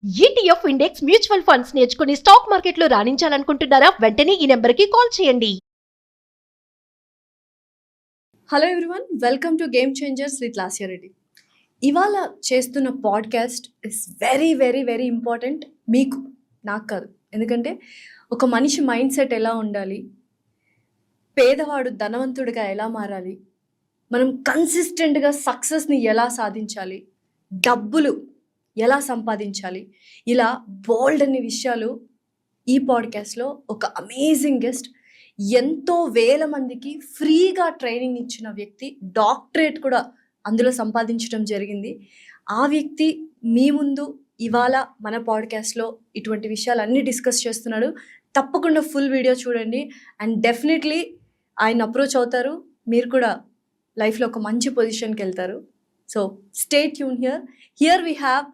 ETF index mutual funds నేర్చుకుని stock మార్కెట్లో రాణించాలనుకుంటున్నారా? వెంటనే ఈ నెంబర్కి కాల్ చేయండి. Hello everyone, welcome to game changers with Lasya Reddy. ఇవాళ చేస్తున్న podcast is very very very important. మీకు, నాకు కాదు. ఎందుకంటే ఒక మనిషి మైండ్ సెట్ ఎలా ఉండాలి, పేదవాడు ధనవంతుడిగా ఎలా మారాలి, మనం కన్సిస్టెంట్గా సక్సెస్ని ఎలా సాధించాలి, డబ్బులు ఎలా సంపాదించాలి, ఇలా బోల్డ్ అన్ని విషయాలు ఈ పాడ్కాస్ట్లో ఒక అమేజింగ్ గెస్ట్, ఎంతో వేల మందికి ఫ్రీగా ట్రైనింగ్ ఇచ్చిన వ్యక్తి, డాక్టరేట్ కూడా అందులో సంపాదించడం జరిగింది. ఆ వ్యక్తి మీ ముందు ఇవాళ మన పాడ్కాస్ట్లో ఇటువంటి విషయాలన్నీ డిస్కస్ చేస్తున్నాడు. తప్పకుండా ఫుల్ వీడియో చూడండి అండ్ డెఫినెట్లీ ఆయన అప్రోచ్ అవుతారు. మీరు కూడా లైఫ్లో ఒక మంచి పొజిషన్కి వెళ్తారు. So stay tune here we have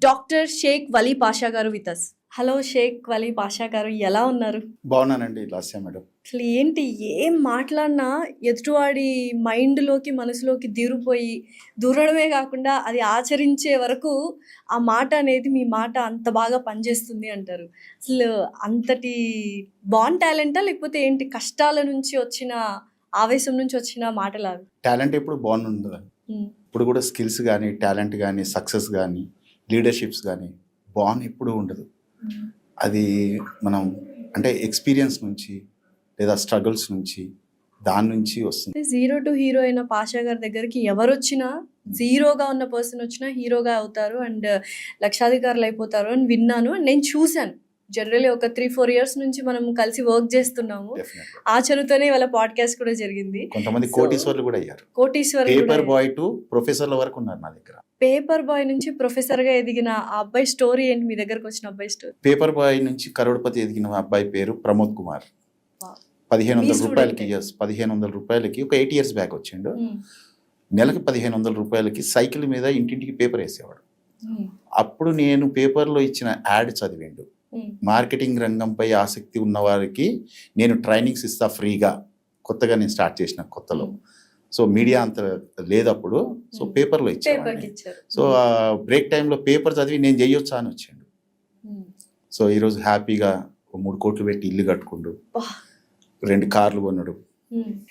doctor Shaik Wali Pasha garu with us. Hello Shaik Wali Pasha garu, ఎలా ఉన్నారు? బాగున్నానండి లాస్య మేడం. అసలు ఏంటి, ఏం మాట్లాడినా ఎదుటివాడి మైండ్లోకి మనసులోకి దూరడమే కాకుండా అది ఆచరించే వరకు ఆ మాట అనేది, మీ మాట అంత బాగా పనిచేస్తుంది అంటారు. అసలు అంతటి బాన్ టాలెంటా, లేకపోతే ఏంటి కష్టాల నుంచి వచ్చిన ఆవేశం నుంచి వచ్చిన మాటలా? టాలెంట్ ఎప్పుడు బాగుండదు. ఇప్పుడు కూడా స్కిల్స్ కానీ, టాలెంట్ కానీ, సక్సెస్ కానీ, లీడర్షిప్స్ కానీ బాన్ ఎప్పుడూ ఉండదు. అది మనం అంటే ఎక్స్పీరియన్స్ నుంచి లేదా స్ట్రగుల్స్ నుంచి, దాని నుంచి వస్తుంది. జీరో టు హీరో అయిన పాషా గారి దగ్గరికి ఎవరు వచ్చినా, జీరోగా ఉన్న పర్సన్ వచ్చినా హీరోగా అవుతారు అండ్ లక్షాధికారులు అయిపోతారు అని విన్నాను. అండ్ నేను చూశాను. జనరల్లీ ఒక 3-4 years నుంచి మనం కలిసి వర్క్ చేస్తున్నాము. ఆచరుతోనే వాళ్ళ పాడ్కాస్ట్ కూడా జరిగింది. కొంతమంది కోటీశ్వర్లు కూడా అయ్యారు. పేపర్ బాయ్ టు ప్రొఫెసర్ల వరకు ఉన్నారు నా దగ్గర. పేపర్ బాయ్ నుంచి ప్రొఫెసర్ గా ఎదిగిన ఆ అబ్బాయి స్టోరీ ఏంటి? మీ దగ్గరకు వచ్చిన అబ్బాయి స్టోరీ. పేపర్ బాయ్ నుంచి కరోడ్పతి ఎదిగిన అబ్బాయి పేరు ప్రమోద్ కుమార్. 1500 రూపాయలకి, 1500 రూపాయలకి ఒక 8 years బ్యాక్ వచ్చిండు. నెలకి 1500 రూపాయలకి సైకిల్ మీద ఇంటింటికి పేపర్ వేసేవాడు. అప్పుడు నేను పేపర్లో ఇచ్చిన యాడ్ చదివిండు. మార్కెటింగ్ రంగంపై ఆసక్తి ఉన్న వారికి నేను ట్రైనింగ్స్ ఇస్తా ఫ్రీగా. కొత్తగా నేను స్టార్ట్ చేసిన కొత్తలో. సో మీడియా అంత లేదప్పుడు. సో పేపర్లో ఇచ్చాను. సో ఆ బ్రేక్ టైంలో పేపర్ చదివి నేను చేయొచ్చా అని వచ్చిండు. సో ఈరోజు హ్యాపీగా 3 కోట్లు పెట్టి ఇల్లు కట్టుకుండు, 2 కార్లు కొన్నాడు.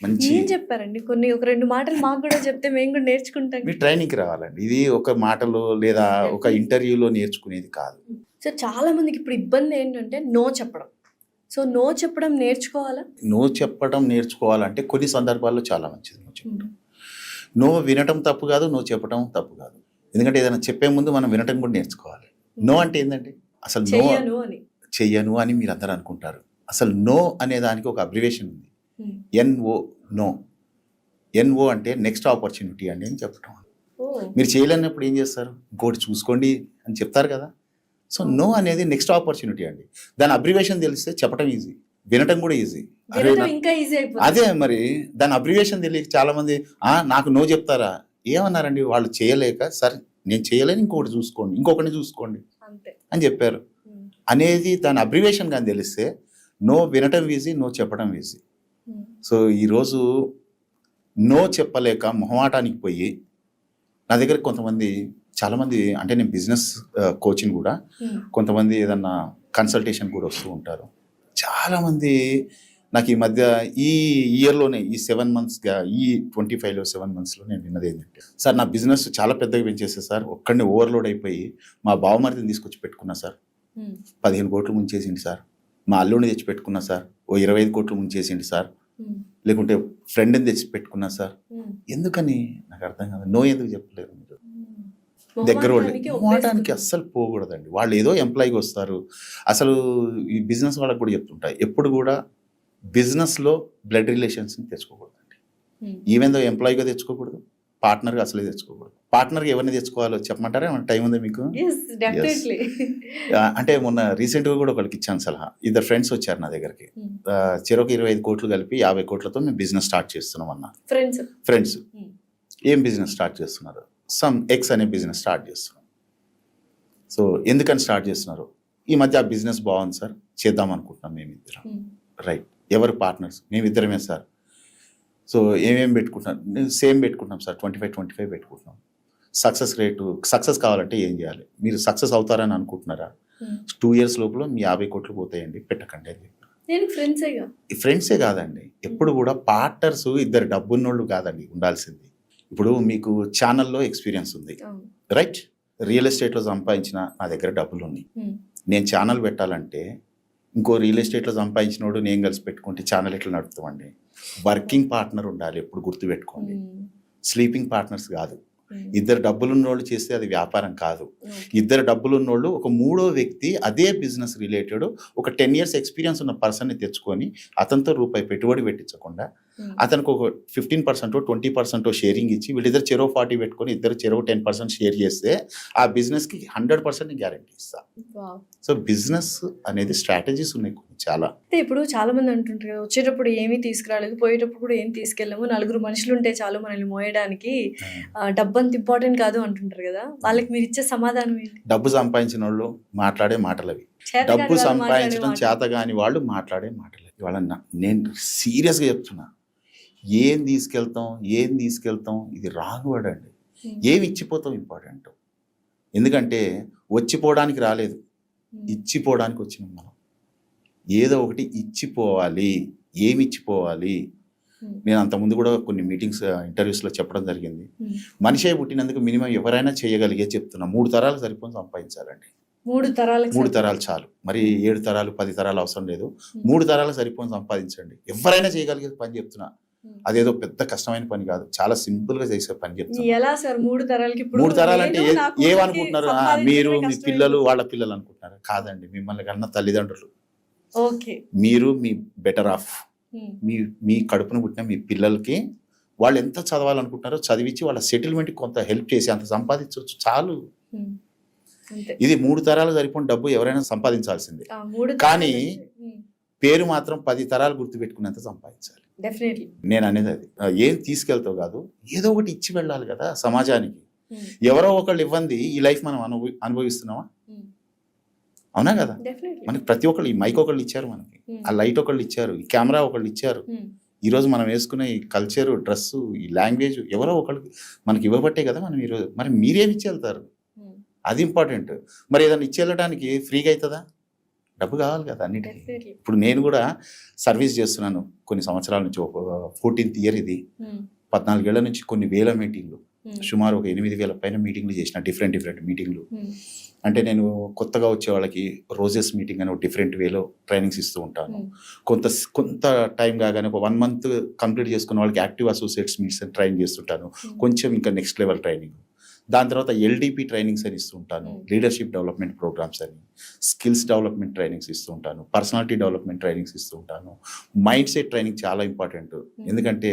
మంచి చెప్పారండి. ఒక 2 మాటలు మాకు కూడా చెప్తే మేము కూడా నేర్చుకుంటాం. మీ ట్రైనింగ్కి రావాలండి. ఇది ఒక మాటలో లేదా ఒక ఇంటర్వ్యూలో నేర్చుకునేది కాదు. సో చాలా మందికి ఇప్పుడు ఇబ్బంది ఏంటంటే నో చెప్పడం. సో నో చెప్పడం నేర్చుకోవాలా? నో చెప్పడం నేర్చుకోవాలంటే కొన్ని సందర్భాల్లో చాలా మంచిది నో చెప్పడం. నో వినటం తప్పు కాదు, నో చెప్పడం తప్పు కాదు. ఎందుకంటే ఏదైనా చెప్పే ముందు మనం వినటం కూడా నేర్చుకోవాలి. నో అంటే ఏంటంటే అసలు చెయ్యను అని మీరు అందరూ అనుకుంటారు. అసలు నో అనే దానికి ఒక అబ్రివేషన్ ఉంది. N O, no. ఎన్ఓ అంటే నెక్స్ట్ ఆపర్చునిటీ అండి అని చెప్పడం. మీరు చేయలేనప్పుడు ఏం చేస్తారు? ఇంకోటి చూసుకోండి అని చెప్తారు కదా. సో నో అనేది నెక్స్ట్ ఆపర్చునిటీ అండి. దాని అబ్రివేషన్ తెలిస్తే చెప్పడం ఈజీ, వినటం కూడా ఈజీ. అదే మరి దాని అబ్రివేషన్ తెలియక చాలా మంది నాకు నో చెప్తారా? ఏమన్నారండి వాళ్ళు? చేయలేక సరే నేను చేయలేను, ఇంకొకటి చూసుకోండి, ఇంకొకరిని చూసుకోండి అని చెప్పారు అనేది దాని అబ్రివేషన్ కానీ తెలిస్తే నో వినటం ఈజీ, నో చెప్పడం ఈజీ. సో ఈరోజు నో చెప్పలేక మొహమాటానికి పోయి నా దగ్గర కొంతమంది, చాలామంది, అంటే నేను బిజినెస్ కోచింగ్ కూడా, కొంతమంది ఏదన్నా కన్సల్టేషన్ కూడా వస్తూ ఉంటారు. చాలామంది నాకు ఈ మధ్య ఈ ఇయర్లోనే ఈ 7 monthsగా, ఈ 25లో 7 monthsలో నేను విన్నది ఏంటంటే, సార్ నా బిజినెస్ చాలా పెద్దగా పెంచేసే సార్, ఒక్కడిని ఓవర్లోడ్ అయిపోయి మా బావమరిదిని తీసుకొచ్చి పెట్టుకున్నా సార్, 15 కోట్లు ముంచేసింది సార్. మా అల్లుడిని తెచ్చి పెట్టుకున్నా సార్, 25 కోట్లు ముంచేసింది సార్. లేకుంటే ఫ్రెండ్ని తెచ్చి పెట్టుకున్నా సార్. ఎందుకని నాకు అర్థం కాదు. నో ఎందుకు చెప్పలేరు మీరు? దగ్గర వాళ్ళకి అస్సలు పోకూడదండి. వాళ్ళు ఏదో ఎంప్లాయీకి వస్తారు. అసలు ఈ బిజినెస్ వాళ్ళకి కూడా చెప్తుంటాయి, ఎప్పుడు కూడా బిజినెస్లో బ్లడ్ రిలేషన్స్ని తెచ్చుకోకూడదండి. ఈవెన్ దో ఎంప్లాయీగా తెచ్చుకోకూడదు, పార్ట్నర్గా అసలే తెచ్చుకోకూడదు. పార్ట్నర్గా ఎవరిని తెచ్చుకోవాలో చెప్పమంటారా? ఏమైనా టైం ఉందా మీకు? అంటే మొన్న రీసెంట్గా కూడా ఒకరికి ఇచ్చాను సలహా. 2 friends వచ్చారు నా దగ్గరికి. చెరొక 25 కోట్లు కలిపి 50 కోట్లతో మేము బిజినెస్ స్టార్ట్ చేస్తున్నాం అన్న. ఫ్రెండ్స్ ఏం బిజినెస్ స్టార్ట్ చేస్తున్నారు? సమ్ ఎక్స్ అనే బిజినెస్ స్టార్ట్ చేస్తున్నాం. సో ఎందుకని స్టార్ట్ చేస్తున్నారు? ఈ మధ్య ఆ బిజినెస్ బాగుంది సార్, చేద్దాం అనుకుంటున్నాం మేమిద్దరం. రైట్, ఎవరు పార్ట్నర్స్? మేమిద్దరమే సార్. సో ఏమేమి పెట్టుకుంటున్నాం? సేమ్ పెట్టుకుంటున్నాం సార్, 25 పెట్టుకుంటున్నాం. సక్సెస్ కావాలంటే ఏం చేయాలి, మీరు సక్సెస్ అవుతారని అనుకుంటున్నారా, 2 years లోపల మీ 50 కోట్లు పోతాయండి, పెట్టకండి అని చెప్పి. నేను ఫ్రెండ్సేగా. ఈ ఫ్రెండ్సే కాదండి, ఎప్పుడు కూడా పార్ట్నర్స్ ఇద్దరు డబ్బున్నోళ్ళు కాదండి ఉండాల్సింది. ఇప్పుడు మీకు ఛానల్లో ఎక్స్పీరియన్స్ ఉంది, రైట్? రియల్ ఎస్టేట్లో సంపాదించిన నా దగ్గర డబ్బులు ఉన్నాయి, నేను ఛానల్ పెట్టాలంటే ఇంకో రియల్ ఎస్టేట్లో సంపాదించినోడు నేను కలిసి పెట్టుకుంటే ఛానల్ ఎట్లా నడుపుతామండి? వర్కింగ్ పార్ట్నర్ ఉండాలి, ఎప్పుడు గుర్తుపెట్టుకోండి. స్లీపింగ్ పార్ట్నర్స్ కాదు. ఇద్దరు డబ్బులున్నోళ్ళు చేస్తే అది వ్యాపారం కాదు. ఇద్దరు డబ్బులున్నోళ్ళు ఒక మూడో వ్యక్తి అదే బిజినెస్ రిలేటెడ్ ఒక 10 years ఎక్స్పీరియన్స్ ఉన్న పర్సన్ని తెచ్చుకొని అతనితో రూపాయి పెట్టుబడి పెట్టించకుండా అతనికి ఒక 15% 20% షేరింగ్ ఇచ్చి వీళ్ళిద్దరు చెరో 40 పెట్టుకొని ఇద్దరు చెరో 10% షేర్ చేస్తే ఆ బిజినెస్కి 100% గ్యారంటీ ఇస్తా. సో బిజినెస్ అనేది స్ట్రాటజీస్ ఉన్నాయి చాలా. అయితే ఇప్పుడు చాలా మంది అంటుంటారు కదా, వచ్చేటప్పుడు ఏమీ తీసుకురాలేదు, పోయేటప్పుడు కూడా ఏం తీసుకెళ్ళాము, 4 మనుషులు ఉంటే చాలు మనల్ని మోయడానికి, డబ్బు అంత ఇంపార్టెంట్ కాదు అంటుంటారు కదా, వాళ్ళకి మీరు ఇచ్చే సమాధానం ఏంటి? డబ్బు సంపాదించిన వాళ్ళు మాట్లాడే మాటలు అవి, డబ్బు సంపాదించడం చేతగాని వాళ్ళు మాట్లాడే మాటలు. ఇవాళ నేను సీరియస్గా చెప్తున్నా, ఏం తీసుకెళ్తాం ఇది రాంగ్ వర్డ్ అండి. ఏమి ఇచ్చిపోతాం ఇంపార్టెంట్. ఎందుకంటే వచ్చిపోవడానికి రాలేదు, ఇచ్చిపోవడానికి వచ్చినాం మనం. ఏదో ఒకటి ఇచ్చిపోవాలి. ఏమి ఇచ్చిపోవాలి? నేను అంతకుముందు కూడా కొన్ని మీటింగ్స్ ఇంటర్వ్యూస్లో చెప్పడం జరిగింది. మనిషే పుట్టినందుకు మినిమం ఎవరైనా చేయగలిగే చెప్తున్నా 3 తరాలు సరిపోని సంపాదించాలండి. 3 తరాలు చాలు, మరి 7 తరాలు 10 తరాలు అవసరం లేదు. 3 తరాలు సరిపోని సంపాదించండి. ఎవరైనా చేయగలిగే పని చెప్తున్నా. అదేదో పెద్ద కష్టమైన పని కాదు, చాలా సింపుల్ గా చేసే పని చెప్తున్నా. ఎలా సార్ 3 తరాలకి? 3 తరాలు అంటే ఏమనుకుంటున్నారు? మీరు మీ పిల్లలు వాళ్ళ పిల్లలు అనుకుంటున్నారు? కాదండి, మిమ్మల్ని కన్నా తల్లిదండ్రులు. మీరు మీ బెటర్ ఆఫ్, మీ కడుపును పుట్టిన మీ పిల్లలకి వాళ్ళు ఎంత చదవాలనుకుంటున్నారో చదివించి వాళ్ళ సెటిల్మెంట్కి కొంత హెల్ప్ చేసి అంత సంపాదించవచ్చు చాలు. ఇది 3 తరాలు సరిపోయిన డబ్బు ఎవరైనా సంపాదించాల్సిందే. కానీ పేరు మాత్రం 10 తరాలు గుర్తుపెట్టుకునేంత సంపాదించాలి. నేను అనేది అది. ఏం తీసుకెళ్తావు కాదు, ఏదో ఒకటి ఇచ్చి వెళ్ళాలి కదా సమాజానికి. ఎవరో ఒకళ్ళు ఇవ్వండి ఈ లైఫ్ మనం అనుభవిస్తున్నామా? అవునా కదా? మనకి ప్రతి ఒక్కళ్ళు, ఈ మైక్ ఒకళ్ళు ఇచ్చారు, మనకి ఆ లైట్ ఒకళ్ళు ఇచ్చారు, ఈ కెమెరా ఒకళ్ళు ఇచ్చారు. ఈరోజు మనం వేసుకునే ఈ కల్చర్, డ్రెస్సు, ఈ లాంగ్వేజ్ ఎవరో ఒకళ్ళకి మనకి ఇవ్వబట్టే కదా మనం ఈరోజు. మరి మీరేమి ఇచ్చి వెళ్తారు? అది ఇంపార్టెంట్. మరి ఏదైనా ఇచ్చి వెళ్ళడానికి ఫ్రీగా అవుతుందా? డబ్బు కావాలి కదా అన్నిటికీ. ఇప్పుడు నేను కూడా సర్వీస్ చేస్తున్నాను కొన్ని సంవత్సరాల నుంచి, ఒక 14th year ఇది. 14 ఏళ్ల నుంచి కొన్ని వేల మీటింగ్లు, సుమారు ఒక 8,000 పైన మీటింగ్లు చేసిన, డిఫరెంట్ మీటింగ్లు. అంటే నేను కొత్తగా వచ్చే వాళ్ళకి రోజెస్ మీటింగ్ అని ఒక డిఫరెంట్ వేలో ట్రైనింగ్స్ ఇస్తూ ఉంటాను. కొంత టైం కాగానే ఒక 1 month కంప్లీట్ చేసుకున్న వాళ్ళకి యాక్టివ్ అసోసియేట్స్ మీట్స్ అని ట్రైన్ చేస్తుంటాను. కొంచెం ఇంకా నెక్స్ట్ లెవెల్ ట్రైనింగ్. దాని తర్వాత ఎల్డిపి ట్రైనింగ్స్ అని ఇస్తూ ఉంటాను, లీడర్షిప్ డెవలప్మెంట్ ప్రోగ్రామ్స్ అని, స్కిల్స్ డెవలప్మెంట్ ట్రైనింగ్స్ ఇస్తూ ఉంటాను, పర్సనాలిటీ డెవలప్మెంట్ ట్రైనింగ్స్ ఇస్తూ ఉంటాను. మైండ్ సెట్ ట్రైనింగ్ చాలా ఇంపార్టెంట్. ఎందుకంటే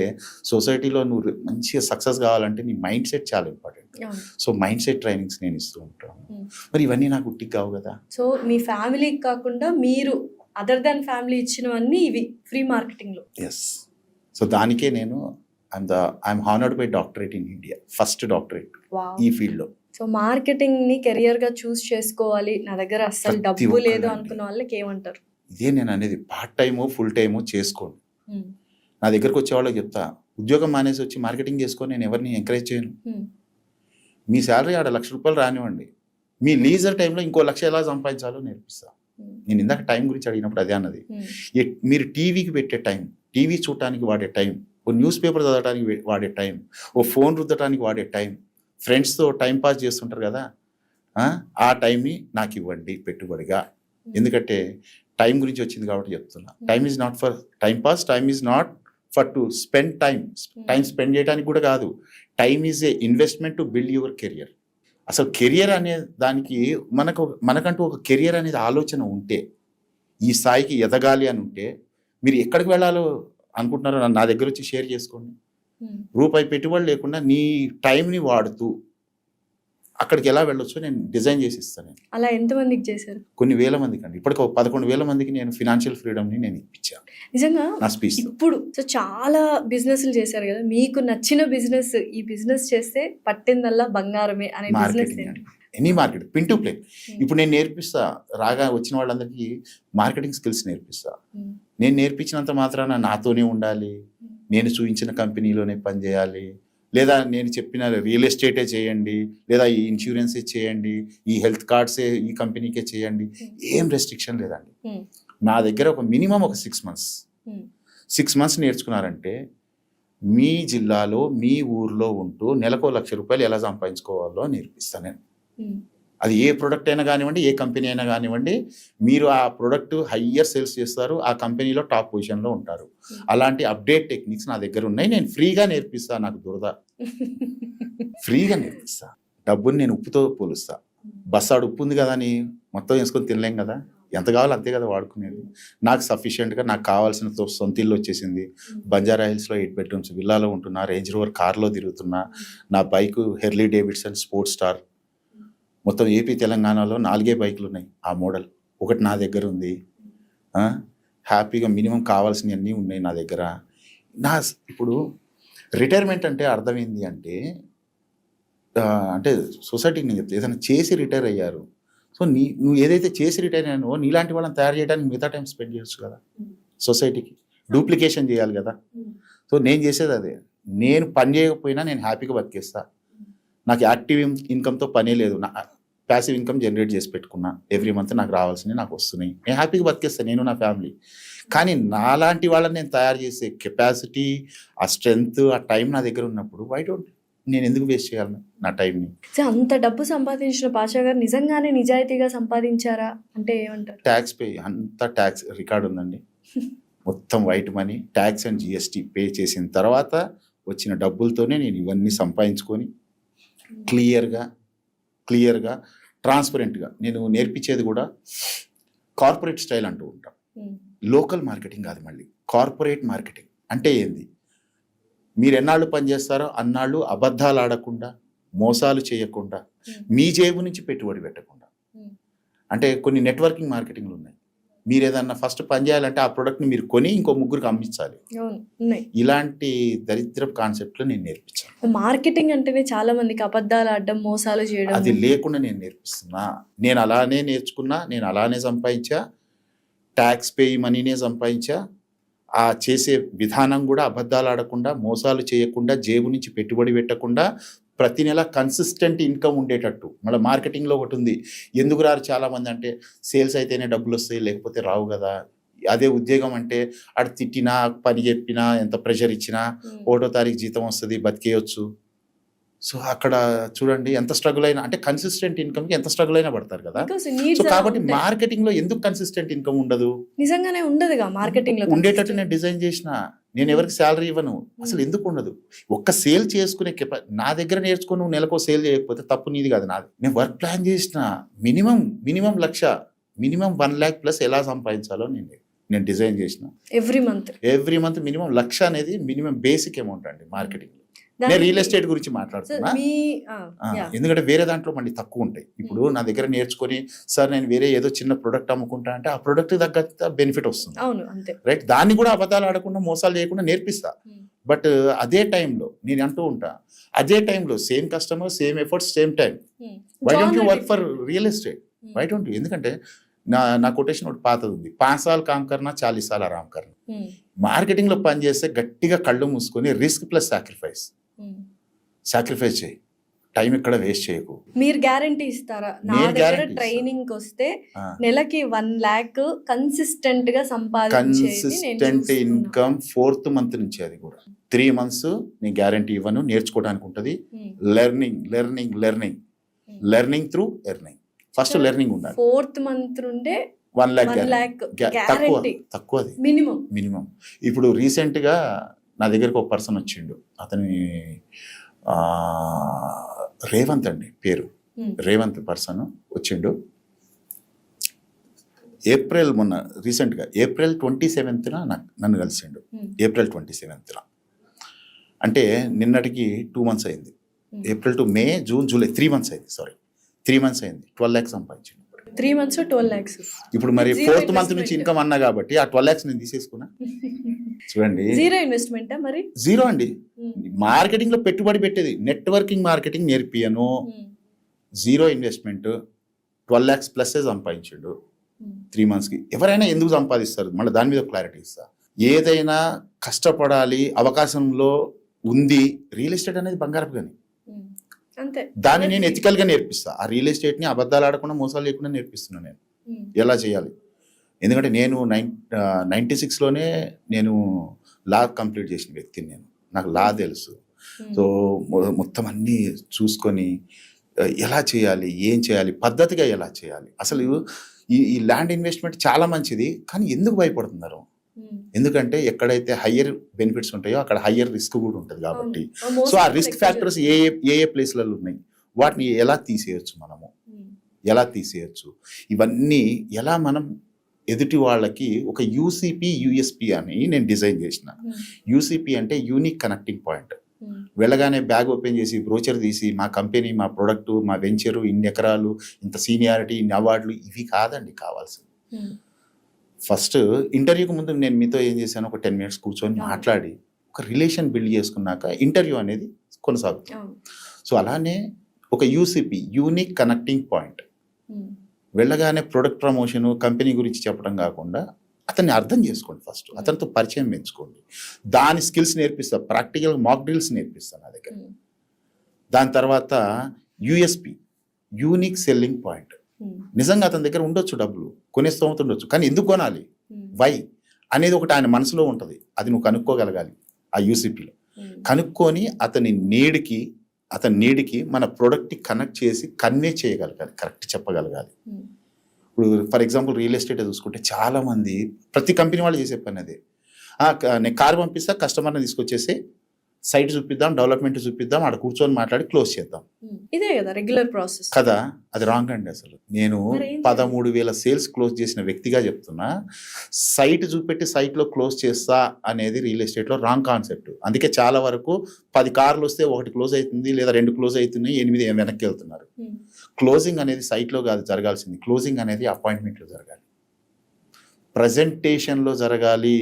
సొసైటీలో నువ్వు మంచిగా సక్సెస్ కావాలంటే నీ మైండ్ సెట్ చాలా important. So mind set trainings నేను ఇస్తూ ఉంటాను. మరి ఇవన్నీ నాకు ఉట్టికి కావు కదా. సో మీ ఫ్యామిలీకి కాకుండా మీరు అదర్ దాన్ ఫ్యామిలీ ఇచ్చినవన్నీ ఇవి ఫ్రీ మార్కెటింగ్లో. ఎస్. సో దానికే నేను I'm honoured by doctorate in India, first doctorate ఈ ఫీల్డ్ లో. సో మార్కెటింగ్ ని కెరియర్ గా చూస్ చేసుకోవాలి, నా దగ్గర అస్సలు డబ్బు లేదు అనుకున్న వాళ్ళకి ఏమంటారు? ఇదే నేను అనేది, పార్ట్ టైమో ఫుల్ టైమో చేసుకోండి. నా దగ్గరకు వచ్చే వాళ్ళకి చెప్తా, ఉద్యోగం మానేసి వచ్చి మార్కెటింగ్ చేసుకొని నేను ఎవరిని ఎంకరేజ్ చేయను. మీ శాలరీ ఆడ ₹1,00,000 రానివ్వండి, మీ లీజర్ టైంలో ఇంకో 1,00,000 ఎలా సంపాదించాలో నేర్పిస్తా. నేను ఇందాక టైం గురించి అడిగినప్పుడు అదే అన్నది. మీరు టీవీకి పెట్టే టైం, టీవీ చూడటానికి వాడే టైం, ఓ న్యూస్ పేపర్ చదవడానికి వాడే టైం, ఓ ఫోన్ రుద్దటానికి వాడే టైం, ఫ్రెండ్స్తో టైం పాస్ చేస్తుంటారు కదా, ఆ టైంని నాకు ఇవ్వండి పెట్టుబడిగా. ఎందుకంటే టైం గురించి వచ్చింది కాబట్టి చెప్తున్నా. Time is not for time pass, time is not for to spend time spend చేయడానికి కూడా కాదు. Time is a investment to build your career. అసలు కెరియర్ అనే దానికి మనకంటూ ఒక కెరియర్ అనేది ఆలోచన ఉంటే, ఈ స్థాయికి ఎదగాలి అని ఉంటే, మీరు ఎక్కడికి వెళ్ళాలో అనుకుంటున్నారో నా దగ్గర వచ్చి షేర్ చేసుకోండి. రూపాయి పెట్టుబడి లేకుండా నీ టైంని వాడుతూ అక్కడికి ఎలా వెళ్ళొచ్చో నేను డిజైన్ చేసి ఇస్తాను. అలా ఎంతమందికి చేశారు? కొన్ని వేల మందికి అండి. ఇప్పటికి 11,000 మందికి నేను ఫినాన్షియల్ ఫ్రీడమ్ని నేను ఇప్పించాను నిజంగా నా స్పీచ్. ఇప్పుడు సో చాలా బిజినెస్లు చేశారు కదా, మీకు నచ్చిన బిజినెస్, ఈ బిజినెస్ చేస్తే పట్టిందల్లా బంగారమే అనే బిజినెస్ ఏంటి? Any market, pin to play. ఇప్పుడు నేను నేర్పిస్తా, రాగా వచ్చిన వాళ్ళందరికీ మార్కెటింగ్ స్కిల్స్ నేర్పిస్తా. నేను నేర్పించినంత మాత్రాన నాతోనే ఉండాలి, నేను చూపించిన కంపెనీలోనే పనిచేయాలి, లేదా నేను చెప్పిన రియల్ ఎస్టేటే చేయండి, లేదా ఈ ఇన్సూరెన్సే చేయండి, ఈ హెల్త్ కార్డ్సే ఈ కంపెనీకే చేయండి, ఏం రెస్ట్రిక్షన్ లేదండి. నా దగ్గర ఒక మినిమం ఒక 6 months 6 months నేర్చుకున్నారంటే మీ జిల్లాలో మీ ఊర్లో ఉంటూ నెలకు ₹1,00,000 ఎలా సంపాదించుకోవాలో నేర్పిస్తాను నేను. అది ఏ ప్రోడక్ట్ అయినా కానివ్వండి, ఏ కంపెనీ అయినా కానివ్వండి, మీరు ఆ ప్రోడక్ట్ హయ్యర్ సేల్స్ చేస్తారు, ఆ కంపెనీలో టాప్ పొజిషన్లో ఉంటారు. అలాంటి అప్డేట్ టెక్నిక్స్ నా దగ్గర ఉన్నాయి, నేను ఫ్రీగా నేర్పిస్తాను. నాకు దురద, ఫ్రీగా నేర్పిస్తా. డబ్బుని నేను ఉప్పుతో పోలుస్తా. బస్సాడు ఉప్పు ఉంది కదా అని మొత్తం వేసుకొని తినలేం కదా, ఎంత కావాలో అంతే కదా వాడుకునేది. నాకు సఫిషియెంట్గా నాకు కావాల్సిన సొంత ఇల్లు వచ్చేసింది. బంజారా హిల్స్లో 8 bedrooms విల్లాలో ఉంటున్నా, రేంజ్ రోవర్ కార్లో తిరుగుతున్నా, నా bike Hurley Davidson sports star. మొత్తం ఏపీ తెలంగాణలో 4 బైకులు ఉన్నాయి, ఆ మోడల్ ఒకటి నా దగ్గర ఉంది. హ్యాపీగా మినిమం కావాల్సినవన్నీ ఉన్నాయి నా దగ్గర. ఇప్పుడు రిటైర్మెంట్ అంటే అర్థమైంది అంటే అంటే సొసైటీకి నేను చెప్తే ఏదైనా చేసి రిటైర్ అయ్యారు. సో నువ్వు ఏదైతే చేసి రిటైర్ అయ్యానో నీలాంటి వాళ్ళని తయారు చేయడానికి మిగతా టైం స్పెండ్ చేయొచ్చు కదా. సొసైటీకి డూప్లికేషన్ చేయాలి కదా. సో నేను చేసేది అదే. నేను పని చేయకపోయినా నేను హ్యాపీగా బతికేస్తా. నాకు యాక్టివ్ ఇన్కమ్తో పనే లేదు. ప్యాసివ్ ఇన్కమ్ జనరేట్ చేసి పెట్టుకున్నా. ఎవ్రీ మంత్ నాకు రావాల్సినవి నాకు వస్తున్నాయి. నేను హ్యాపీగా బతికేస్తాను, నేను నా ఫ్యామిలీ. కానీ నాలాంటి వాళ్ళని నేను తయారు చేసే కెపాసిటీ, ఆ స్ట్రెంగ్త్, ఆ టైం నా దగ్గర ఉన్నప్పుడు వై డోంట్ నేను ఎందుకు వేస్ట్ చేయాలి నా టైంని? అంత డబ్బు సంపాదించిన పాషా గారు నిజంగానే నిజాయితీగా సంపాదించారా అంటే ఏమంటారు? ట్యాక్స్ పే, అంత ట్యాక్స్ రికార్డ్ ఉందండి. మొత్తం white money, tax and GST pay చేసిన తర్వాత వచ్చిన డబ్బులతోనే నేను ఇవన్నీ సంపాదించుకొని క్లియర్గా ట్రాన్స్పరెంట్గా నేను నేర్పించేది కూడా కార్పొరేట్ స్టైల్ అంటూ ఉంటాం. లోకల్ మార్కెటింగ్ కాదు, మళ్ళీ కార్పొరేట్ మార్కెటింగ్. అంటే ఏంది? మీరు ఎన్నాళ్ళు పనిచేస్తారో అన్నాళ్ళు అబద్ధాలు ఆడకుండా, మోసాలు చేయకుండా, మీ జేబు నుంచి పెట్టుబడి పెట్టకుండా. అంటే కొన్ని నెట్వర్కింగ్ మార్కెటింగ్లు ఉన్నాయి. మీరు ఏదన్నా ఫస్ట్ పని చేయాలంటే ఆ ప్రోడక్ట్ని మీరు కొని ఇంకో ముగ్గురికి అమ్మించాలి. ఇలాంటి దరిద్ర కాన్సెప్ట్లు నేను నేర్పించాను. మార్కెటింగ్ అంటేనే చాలా మందికి అబద్ధాలు ఆడడం, మోసాలు చేయడం, అది లేకుండా నేను నేర్పిస్తున్నా. నేను అలానే నేర్చుకున్నా, నేను అలానే సంపాదించా, ట్యాక్స్ పే మనీనే సంపాదించా. ఆ చేసే విధానం కూడా అబద్ధాలు ఆడకుండా, మోసాలు చేయకుండా, జేబు నుంచి పెట్టుబడి పెట్టకుండా, ప్రతి నెల కన్సిస్టెంట్ ఇన్కమ్ ఉండేటట్టు. మళ్ళీ మార్కెటింగ్లో ఒకటి ఉంది. ఎందుకు రారు చాలామంది అంటే, సేల్స్ అయితేనే డబ్బులు వస్తాయి, లేకపోతే రావు కదా. అదే ఉద్యోగం అంటే అటు తిట్టినా, పని చెప్పినా, ఎంత ప్రెషర్ ఇచ్చినా 1వ తారీఖు జీతం వస్తుంది, బతికేయచ్చు. సో అక్కడ చూడండి ఎంత స్ట్రగుల్ అయినా, అంటే కన్సిస్టెంట్ ఇన్కమ్కి ఎంత స్ట్రగుల్ అయినా పడతారు కదా. సో కాబట్టి మార్కెటింగ్లో ఎందుకు కన్సిస్టెంట్ ఇన్కమ్ ఉండదు? నిజంగానే ఉండదుగా. మార్కెటింగ్లో ఉండేటట్టు నేను డిజైన్ చేసిన. నేను ఎవరికి శాలరీ ఇవ్వను, అసలు ఎందుకు ఉండదు? ఒక్క సేల్ చేసుకునే నా దగ్గర నేర్చుకుని నువ్వు నెలకో సేల్ చేయకపోతే తప్పు నీది కాదు, నాది. నేను వర్క్ ప్లాన్ చేసిన మినిమం 1,00,000, మినిమం 1 lakh ప్లస్ ఎలా సంపాదించాలో నేను డిజైన్ చేసిన. ఎవ్రీ మంత్ మినిమం 1,00,000 అనేది మినిమం బేసిక్ అమౌంట్ అండి మార్కెటింగ్. నేను రియల్ ఎస్టేట్ గురించి మాట్లాడుతున్నా, ఎందుకంటే వేరే దాంట్లో మళ్ళీ తక్కువ ఉంటాయి. ఇప్పుడు నా దగ్గర నేర్చుకొని సార్ నేను వేరే ఏదో చిన్న ప్రొడక్ట్ అమ్ముకుంటా అంటే ఆ ప్రొడక్ట్ తగ్గ బెనిఫిట్ వస్తుంది, రైట్? దాన్ని కూడా అబద్ధాలు ఆడకుండా, మోసాలు చేయకుండా నేర్పిస్తా. బట్ అదే టైంలో నేను అంటూ ఉంటా, అదే టైంలో same customer, same efforts, same time. Why don't you work for real estate? Why don't you? ఎందుకంటే నా కొటేషన్ ఒకటి పాతది ఉంది, 5 साल काम करना 40 साल आराम करना. మార్కెటింగ్లో పని చేస్తే గట్టిగా కళ్ళు మూసుకొని రిస్క్ ప్లస్ సాక్రిఫైస్ చేయి, టైం ఎక్కడ వేస్ట్ చేయకు. మీరు గ్యారంటీ ఇస్తారా? నా దగ్గర ట్రైనింగ్ వస్తే నెలకి 1 lakh కన్సిస్టెంట్ గా కన్సిస్టెంట్ ఇన్కమ్ 4th month నుంచి. అది కూడా 3 months నేను గ్యారంటీ ఇవ్వను, నేర్చుకోవడానికి ఉంటుంది. Learning through earning. First learning ఉండాలి. 4th month నుండే 1 lakh తక్కువ అది మినిమం. ఇప్పుడు రీసెంట్గా నా దగ్గరకు ఒక పర్సన్ వచ్చిండు, అతని రేవంత్ అండి పేరు. రేవంత్ పర్సన్ వచ్చిండు మొన్న రీసెంట్గా April 27th నన్ను కలిసిండు. April 27th అంటే నిన్నటికి 2 months అయింది. April to May, June, July 3 months అయింది. 3 months అయింది. 12 lakhs సంపాదించిండు. 3 months 12 lakhs. ఇప్పుడు మరి 4th month నుంచి ఇన్కమ్ అన్నా కాబట్టి ఆ 12 lakhs నేను తీసేసుకున్నా. చూడండి, జీరో ఇన్వెస్ట్మెంట్ మరి? జీరో అండి. మార్కెటింగ్ లో పెట్టుబడి పెట్టేది, నెట్వర్కింగ్ మార్కెటింగ్ నేర్పియను. జీరో ఇన్వెస్ట్మెంట్, 12 lakhs ప్లస్ సంపాదించాడు 3 months కి. ఎవరైనా ఎందుకు సంపాదిస్తారు? మళ్ళీ దాని మీద క్లారిటీ ఇస్తా. ఏదైనా కష్టపడాలి, అవకాశంలో ఉంది. రియల్ ఎస్టేట్ అనేది బంగారపు గని. అంతే. దాన్ని నేను ఎథికల్గా నేర్పిస్తా. ఆ రియల్ ఎస్టేట్ని అబద్ధాలు ఆడకుండా మోసాలు లేకుండా నేర్పిస్తున్నాను నేను ఎలా చేయాలి. ఎందుకంటే నేను 96లోనే నేను లా కంప్లీట్ చేసిన వ్యక్తిని. నాకు లా తెలుసు. సో మొత్తం అన్నీ చూసుకొని ఎలా చేయాలి, ఏం చేయాలి, పద్ధతిగా ఎలా చేయాలి. అసలు ఈ ల్యాండ్ ఇన్వెస్ట్మెంట్ చాలా మంచిది, కానీ ఎందుకు భయపడుతున్నారు? ఎందుకంటే ఎక్కడైతే హయ్యర్ బెనిఫిట్స్ ఉంటాయో అక్కడ హయ్యర్ రిస్క్ కూడా ఉంటుంది కాబట్టి. సో ఆ రిస్క్ ఫ్యాక్టర్స్ ఏ ప్లేస్లలో ఉన్నాయి, వాటిని ఎలా తీసేయచ్చు, మనము ఎలా తీసేయచ్చు, ఇవన్నీ ఎలా మనం ఎదుటి వాళ్ళకి ఒక యూఎస్పి అని నేను డిజైన్ చేసిన. యూసీపీ అంటే యూనిక్ కనెక్టింగ్ పాయింట్. వెళ్ళగానే బ్యాగ్ ఓపెన్ చేసి బ్రోచర్ తీసి మా కంపెనీ, మా ప్రొడక్ట్, మా వెంచరు, ఇన్ని ఎకరాలు, ఇంత సీనియారిటీ, ఇన్ని అవార్డులు, ఇవి కాదండి కావాల్సింది. ఫస్ట్ ఇంటర్వ్యూకి ముందు నేను మీతో ఏం చేశాను, ఒక 10 minutes కూర్చొని మాట్లాడి ఒక రిలేషన్ బిల్డ్ చేసుకున్నాక ఇంటర్వ్యూ అనేది కొనసాగుతుంది. సో అలానే ఒక యూసీపీ, యూనిక్ కనెక్టింగ్ పాయింట్. వెళ్ళగానే ప్రొడక్ట్ ప్రమోషన్, కంపెనీ గురించి చెప్పడం కాకుండా అతన్ని అర్థం చేసుకోండి. ఫస్ట్ అతనితో పరిచయం పెంచుకోండి. దాని స్కిల్స్ నేర్పిస్తాను, ప్రాక్టికల్ మాక్ డ్రిల్స్ నేర్పిస్తాను నా దగ్గర. దాని తర్వాత యూఎస్పి, యూనిక్ సెల్లింగ్ పాయింట్. నిజంగా అతని దగ్గర ఉండొచ్చు, డబ్బులు కొనే స్తోమత ఉండొచ్చు, కానీ ఎందుకు కొనాలి, వై అనేది ఒకటి ఆయన మనసులో ఉంటుంది. అది నువ్వు కనుక్కోగలగాలి. ఆ యూసీపీలో కనుక్కొని అతని నీడికి మన ప్రోడక్ట్ని కనెక్ట్ చేసి కన్వే చేయగలగాలి, కరెక్ట్ చెప్పగలగాలి. ఇప్పుడు ఫర్ ఎగ్జాంపుల్ రియల్ ఎస్టేట్ చూసుకుంటే చాలామంది, ప్రతి కంపెనీ వాళ్ళు చేసే పని అదే. నేను కారు పంపిస్తా, కస్టమర్ని తీసుకొచ్చేసి సైట్ చూపిద్దాం, డెవలప్మెంట్ చూపిద్దాం, ఆడ కూర్చొని మాట్లాడి క్లోజ్ చేద్దాం. ఇదే కదా రెగ్యులర్ ప్రాసెస్ కదా. అది రాంగ్ అండి. అసలు నేను 13,000 సేల్స్ క్లోజ్ చేసిన వ్యక్తిగా చెప్తున్నా. సైట్ చూపెట్టి సైట్లో క్లోజ్ చేస్తా అనేది రియల్ ఎస్టేట్లో రాంగ్ కాన్సెప్ట్. అందుకే చాలా వరకు 10 కార్లు వస్తే 1 క్లోజ్ అవుతుంది, లేదా 2 క్లోజ్ అవుతున్నాయి, 8 వెనక్కి వెళ్తున్నారు. క్లోజింగ్ అనేది సైట్లో కాదు జరగాల్సింది. క్లోజింగ్ అనేది అపాయింట్మెంట్లో జరగాలి, ప్రజెంటేషన్లో జరగాలి.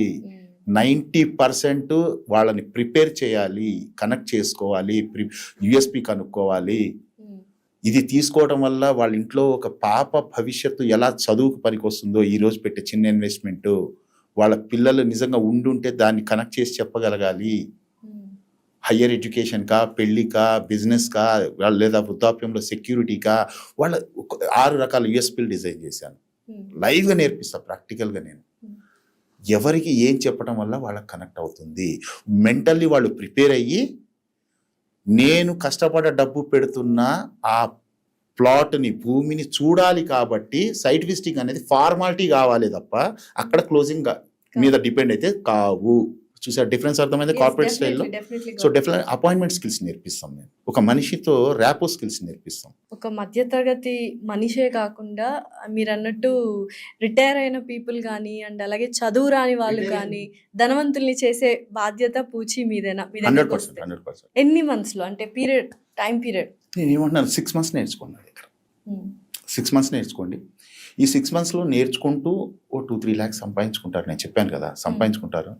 90% వాళ్ళని ప్రిపేర్ చేయాలి, కనెక్ట్ చేసుకోవాలి, యూఎస్పి కనుక్కోవాలి. ఇది తీసుకోవడం వల్ల వాళ్ళ ఇంట్లో ఒక పాప భవిష్యత్తు ఎలా చదువుకు పనికొస్తుందో, ఈరోజు పెట్టే చిన్న ఇన్వెస్ట్మెంట్, వాళ్ళ పిల్లలు నిజంగా ఉండుంటే దాన్ని కనెక్ట్ చేసి చెప్పగలగాలి. హయ్యర్ ఎడ్యుకేషన్కా, పెళ్ళికా, బిజినెస్కా, లేదా వృద్ధాప్యంలో సెక్యూరిటీకా, వాళ్ళ 6 రకాల యూఎస్పీలు డిజైన్ చేశాను. లైవ్గా నేర్పిస్తా, ప్రాక్టికల్గా. నేను ఎవరికి ఏం చెప్పడం వల్ల వాళ్ళకి కనెక్ట్ అవుతుంది. మెంటల్లీ వాళ్ళు ప్రిపేర్ అయ్యి, నేను కష్టపడ డబ్బు పెడుతున్న ఆ ప్లాట్ని, భూమిని చూడాలి కాబట్టి సైట్ విజిటింగ్ అనేది ఫార్మాలిటీ కావాలి తప్ప అక్కడ క్లోజింగ్ మీద డిపెండ్ అయితే కావు. చూసారు డిఫరెన్స్? అర్థమైంది కార్పొరేట్ స్టైల్లో. సో డెఫినెట్ అపాయింట్మెంట్ స్కిల్స్ నేర్పిస్తాం. నేను ఒక మనిషితో ర్యాపో స్కిల్స్ నేర్పిస్తాం. ఒక మధ్యతరగతి మనిషే కాకుండా మీరు అన్నట్టు రిటైర్ అయిన పీపుల్ కానీ, అండ్ అలాగే చదువు రాని వాళ్ళు కానీ, ధనవంతుల్ని చేసే బాధ్యత పూచి మీదేనా? 100%. ఎన్ని మంత్స్లో, అంటే టైం పీరియడ్? నేను ఏమంటున్నాను, 6 months నేర్చుకోండి నా దగ్గర. 6 months నేర్చుకోండి. ఈ 6 monthsలో నేర్చుకుంటూ ఓ 2-3 lakhs సంపాదించుకుంటారు. నేను చెప్పాను కదా, సంపాదించుకుంటారు.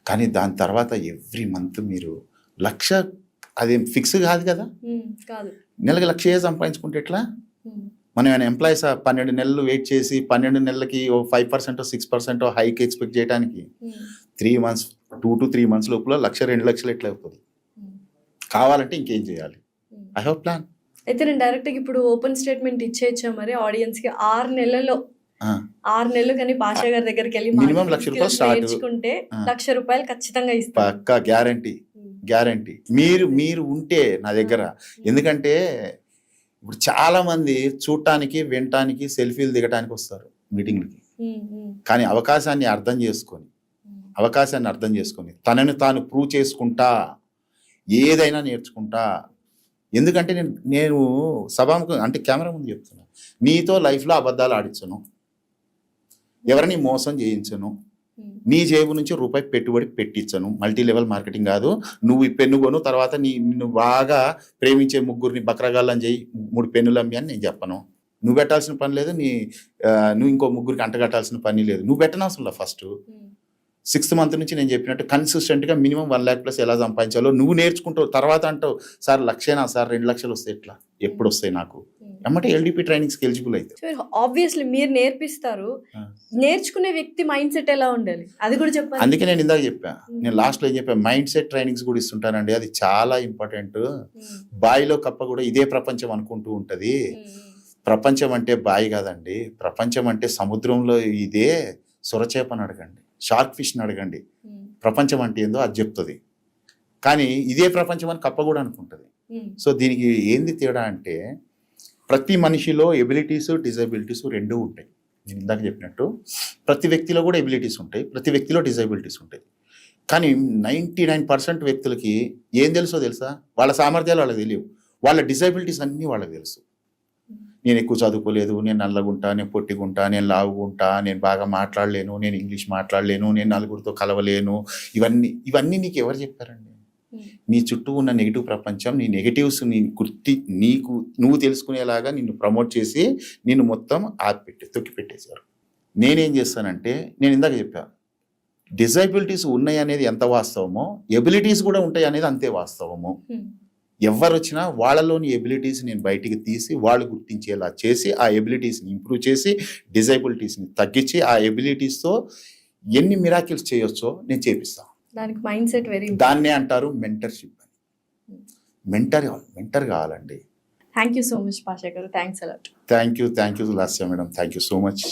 కానీ దాని తర్వాత ఎవ్రీ మంత్ మీరు 1,00,000, అదేం ఫిక్స్ కాదు కదా, నెలకి 1,00,000 సంపాదించుకుంటే ఎట్లా? మనం ఏమైనా ఎంప్లాయీస్ 12 నెలలు వెయిట్ చేసి 12 నెలలకి 5% 6% హైక్ ఎక్స్పెక్ట్ చేయడానికి 3 months 2 to 3 months లోపల 1,00,000 2,00,000 ఎట్లా అవుతుంది? కావాలంటే ఇంకేం చేయాలి? I have plan. అయితే నేను డైరెక్ట్గా ఇప్పుడు ఓపెన్ స్టేట్మెంట్ ఇచ్చేయచ్చా మరి ఆడియన్స్కి? 6 నెలల్లో 6 నెలలు కానీ పాషా గారి దగ్గరికి వెళ్ళి మినిమం 1,00,000 రూపాయలు స్టార్ట్ నేర్చుకుంటే 1,00,000 రూపాయలు ఖచ్చితంగా ఇస్తాను. పక్కా గ్యారంటీ. మీరు ఉంటే నా దగ్గర. ఎందుకంటే ఇప్పుడు చాలా మంది చూడటానికి, వినటానికి, సెల్ఫీలు దిగటానికి వస్తారు మీటింగ్లకి. కానీ అవకాశాన్ని అర్థం చేసుకొని తనని తాను ప్రూవ్ చేసుకుంటా ఏదైనా నేర్చుకుంటా. ఎందుకంటే నేను సభాముఖం అంటే కెమెరా ముందు చెప్తున్నా, నీతో లైఫ్లో అబద్ధాలు ఆడించను, ఎవరిని మోసం చేయించను, నీ జేబు నుంచి రూపాయి పెట్టుబడి పెట్టించను. మల్టీ లెవెల్ మార్కెటింగ్ కాదు. నువ్వు ఈ పెన్ను కొను, తర్వాత నిన్ను బాగా ప్రేమించే 3 బక్రగాళ్ళని చేయి, 3 పెన్నులు అమ్మి అని నేను చెప్పను. నువ్వు పెట్టాల్సిన పని లేదు, నువ్వు ఇంకో 3 అంటగట్టాల్సిన పని లేదు. నువ్వు పెట్టనవసరం లేదు. ఫస్ట్ 6th month నుంచి నేను చెప్పినట్టు కన్సిస్టెంట్గా మినిమం 1 lakh plus ఎలా సంపాదించాలో నువ్వు నేర్చుకుంటావు. తర్వాత అంటావు, సార్ 1,00,000 సార్ 2 లక్షలు వస్తాయి, ఎట్లా ఎప్పుడు వస్తాయి నాకు ఎమ్మటే ఎల్డిపి ట్రైనింగ్స్కి ఎలిజిబుల్ అవుతారు. సో ఆబ్వియస్లీ మీరు నేర్పిస్తారు, నేర్చుకునే వ్యక్తి మైండ్ సెట్ ఎలా ఉండాలి అది కూడా చెప్పండి. అందుకే నేను ఇందాక చెప్పాను, నేను లాస్ట్లో ఏం చెప్పాను, మైండ్ సెట్ ట్రైనింగ్స్ కూడా ఇస్తుంటానండి. అది చాలా ఇంపార్టెంట్. బావిలో కప్ప కూడా ఇదే ప్రపంచం అనుకుంటూ ఉంటుంది. ప్రపంచం అంటే బావి కాదండి, ప్రపంచం అంటే సముద్రంలో ఇదే సొరచేపని అడగండి, షార్క్ ఫిష్ని అడగండి, ప్రపంచం అంటే ఏందో అది చెప్తుంది. కానీ ఇదే ప్రపంచం అని కప్ప కూడా అనుకుంటుంది. సో దీనికి ఏంది తేడా అంటే ప్రతి మనిషిలో ఎబిలిటీస్ డిజబిలిటీస్ రెండూ ఉంటాయి. నేను ఇందాక చెప్పినట్టు ప్రతి వ్యక్తిలో కూడా ఎబిలిటీస్ ఉంటాయి, ప్రతి వ్యక్తిలో డిజబిలిటీస్ ఉంటాయి. కానీ 99% వ్యక్తులకి ఏం తెలుసా, వాళ్ళ సామర్థ్యాలు వాళ్ళకి తెలియవు, వాళ్ళ డిజబిలిటీస్ అన్నీ వాళ్ళకి తెలుసు. నేను ఎక్కువ చదువుకోలేదు, నేను నల్లగుంటా, నేను పొట్టిగుంటా, నేను లావుగుంటా, నేను బాగా మాట్లాడలేను, నేను ఇంగ్లీష్ మాట్లాడలేను, నేను నలుగురితో కలవలేను, ఇవన్నీ నీకు ఎవరు చెప్పారండి? నీ చుట్టూ ఉన్న నెగిటివ్ ప్రపంచం, నీ నెగిటివ్స్ నువ్వు తెలుసుకునేలాగా నిన్ను ప్రమోట్ చేసి నిన్ను మొత్తం తొక్కి పెట్టేశారు. నేనేం చేస్తానంటే, నేను ఇందాక చెప్పా, డిజబిలిటీస్ ఉన్నాయి అనేది ఎంత వాస్తవమో ఎబిలిటీస్ కూడా ఉంటాయి అనేది అంతే వాస్తవము. ఎవరు వచ్చినా వాళ్ళలోని ఎబిలిటీస్ నేను బయటికి తీసి వాళ్ళు గుర్తించేలా చేసి ఆ ఎబిలిటీస్ని ఇంప్రూవ్ చేసి డిజబిలిటీస్ని తగ్గించి ఆ ఎబిలిటీస్తో ఎన్ని మిరాకిల్స్ చేయొచ్చో నేను చేపిస్తాను. దానికి మైండ్ సెట్ దాన్నే అంటారు మెంటర్షిప్ అని. మెంటర్ కావాలండి. Thank you so much Pasha garu. Thanks a lot. Thank you Lasya madam. Thank you so much.